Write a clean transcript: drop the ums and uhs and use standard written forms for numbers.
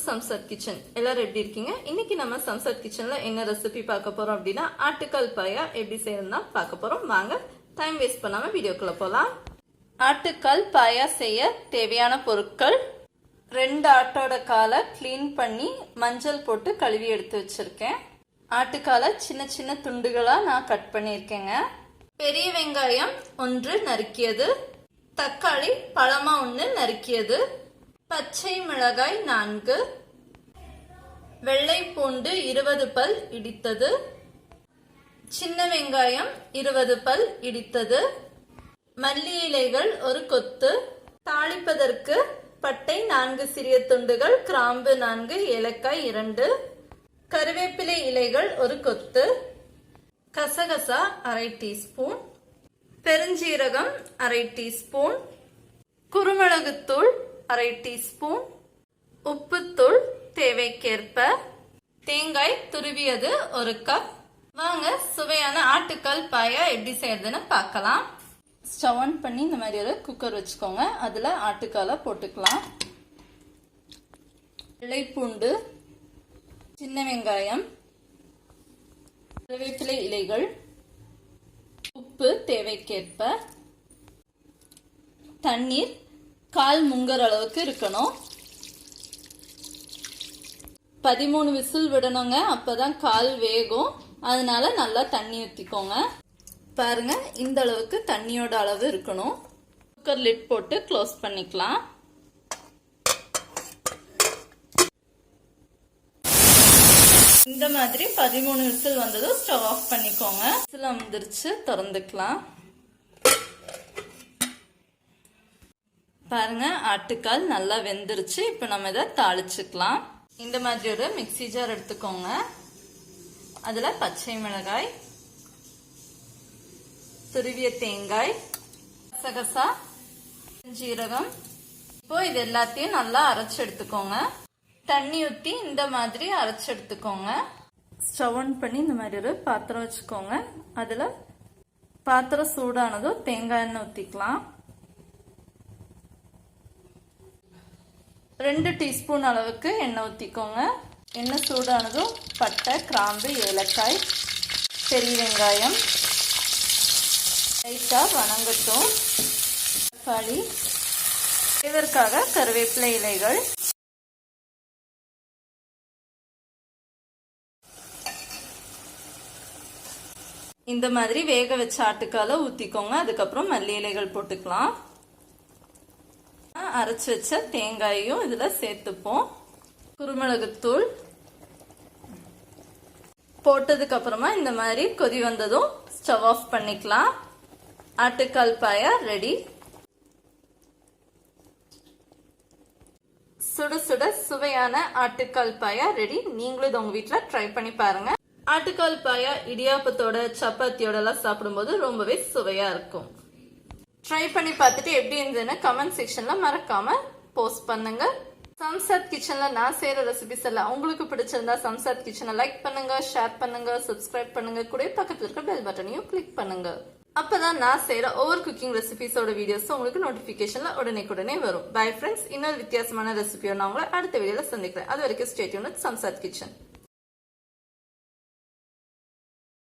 samsath kitchen. எல்லாரும் எப்படி இருக்கீங்க? இன்னைக்கு நம்ம samsath kitchenல என்ன ரெசிபி பார்க்க போறோம் அப்படினா ஆட்டுக்கால் பாயா எப்படி செய்யறதுன்னு பார்க்க போறோம். வாங்க டைம் வேஸ்ட் பண்ணாம வீடியோக்குள்ள போலாம். ஆட்டுக்கால் பாயா செய்ய தேவையான பொருட்கள்: 2 ஆட்டோட காலை க்ளீன் பண்ணி மஞ்சள் போட்டு கழுவி எடுத்து வச்சிருக்கேன். ஆட்டுக்காலை சின்ன சின்ன துண்டுகளா நான் கட் பண்ணியிருக்கேங்க. பெரிய வெங்காயம் 1 நறுக்கியது, தக்காளி பழமா 1 நறுக்கியது, பச்சை மிளகாய் 4, வெள்ளை பூண்டு 20 பல் இடித்தது, சின்ன வெங்காயம் 20 பல் இடித்தது, மல்லி இலைகள் 1 கொத்து, தாளிப்பதற்கு பட்டை 4 சிறிய துண்டுகள், கிராம்பு 4, ஏலக்காய் 2, கருவேப்பிலை இலைகள் 1 கொத்து, கசகசா 1/2 டீஸ்பூன், பெருஞ்சீரகம் 1/2 டீஸ்பூன், குருமிளகுத்தூள் 1/2 டீஸ்பூன், உப்புத்தூள் தேவைக்கேற்ப, தேங்காய் துருவியது 1 கப். வாங்க சுவையான ஆட்டுக்கால் பாயா எப்படி செய்யறதுன்னு பார்க்கலாம். ஸ்டவ் ஆன் பண்ணி இந்த மாதிரி ஒரு குக்கர் வச்சுக்கோங்க. அதுல ஆட்டுக்காலை போட்டுக்கலாம். வெள்ளை பூண்டு, சின்ன வெங்காயம், கருவேப்பிலை இலைகள், உப்பு தேவைக்கேற்ப, தண்ணீர் 1/4 முங்கர் அளவுக்கு இருக்கணும். 13 விசில் விடணுங்க, அப்பதான் கால் வேகும். அதனால நல்லா தண்ணி ஊத்திக்கோங்க. பாருங்க, இந்த அளவுக்கு தண்ணியோட அளவு இருக்கணும். குக்கர் லிட் போட்டு க்ளோஸ் பண்ணிக்கலாம். இந்த மாதிரி 13 விசில் வந்ததும் ஸ்டவ் ஆஃப் பண்ணிக்கோங்க. விசில் வந்துருச்சு, திறந்துக்கலாம். பாருங்க, ஆட்டுக்கால் நல்லா வெந்துருச்சு. இப்ப நம்ம இதை தாளிச்சுக்கலாம். இந்த மாதிரி ஒரு மிக்ஸி ஜார் எடுத்துக்கோங்க. அதுல பச்சை மிளகாய், துருவிய தேங்காய், கசகசா, ஜீரகம், இப்போ இது எல்லாத்தையும் நல்லா அரைச்சு எடுத்துக்கோங்க. தண்ணி ஊத்தி இந்த மாதிரி அரைச்சு எடுத்துக்கோங்க. ஸ்டவ் ஆன் பண்ணி இந்த மாதிரி ஒரு பாத்திரம் வச்சுக்கோங்க. அதுல பாத்திரம் சூடானதும் தேங்காய் எண்ணெய் ஊத்திக்கலாம். 2 டீஸ்பூன் அளவுக்கு எண்ணெய் ஊத்திக்கோங்க. எண்ணெய் சூடானதும் பட்டை, கிராம்பு, ஏலக்காய், பெரிய வெங்காயம் லைட்டா வணங்கட்டும். தக்காளி, ஃப்ளேவருக்காக கருவேப்பிலை இலைகள், இந்த மாதிரி வேக வச்ச ஆட்டுக்காலை ஊத்திக்கோங்க. அதுக்கப்புறம் மல்லி இலைகள் போட்டுக்கலாம். அரைச்சு வச்ச தேங்காயும் இதுல சேர்த்துப்போம். குருமிளகுத்தூள் போட்டதுக்கு அப்புறமா இந்த மாதிரி கொதி வந்ததும் ஸ்டவ் ஆஃப் பண்ணிக்கலாம். ஆட்டுக்கால் பாயா ரெடி. சுட சுட சுவையான ஆட்டுக்கால் பாயா ரெடி. நீங்களும் இதை உங்க வீட்டுல ட்ரை பண்ணி பாருங்க. ஆட்டுக்கால் பாயா இடியாப்பத்தோட சப்பாத்தியோட எல்லாம் சாப்பிடும்போது ரொம்பவே சுவையா இருக்கும். ட்ரை பண்ணி பார்த்துட்டு எப்படி இருந்ததுன்னு கமெண்ட் செக்ஷன்ல மறக்காம போஸ்ட் பண்ணுங்க. சம்சாத் கிச்சன்ல நான் செய்யற ரெசிபிஸ் எல்லாம் உங்களுக்கு பிடிச்சிருந்தா சம்சாத் கிச்சனை லைக் பண்ணுங்க, ஷேர் பண்ணுங்க, சப்ஸ்கிரைப் பண்ணுங்க. கூட பக்கத்துல இருக்க பெல் பட்டனையும் கிளிக் பண்ணுங்க. அப்பதான் நான் செய்யற ஒவ்வொரு குக்கிங் ரெசிபிஸோட வீடியோஸ் உங்களுக்கு நோட்டிபிகேஷன்ல உடனே வரும். பை ஃப்ரெண்ட்ஸ், இன்னொரு வித்தியாசமான ரெசிபியோட நான் உங்களை அடுத்த வீடியோல சந்திக்கிறேன். அது வரைக்கும் stay tune with Shamshad kitchen.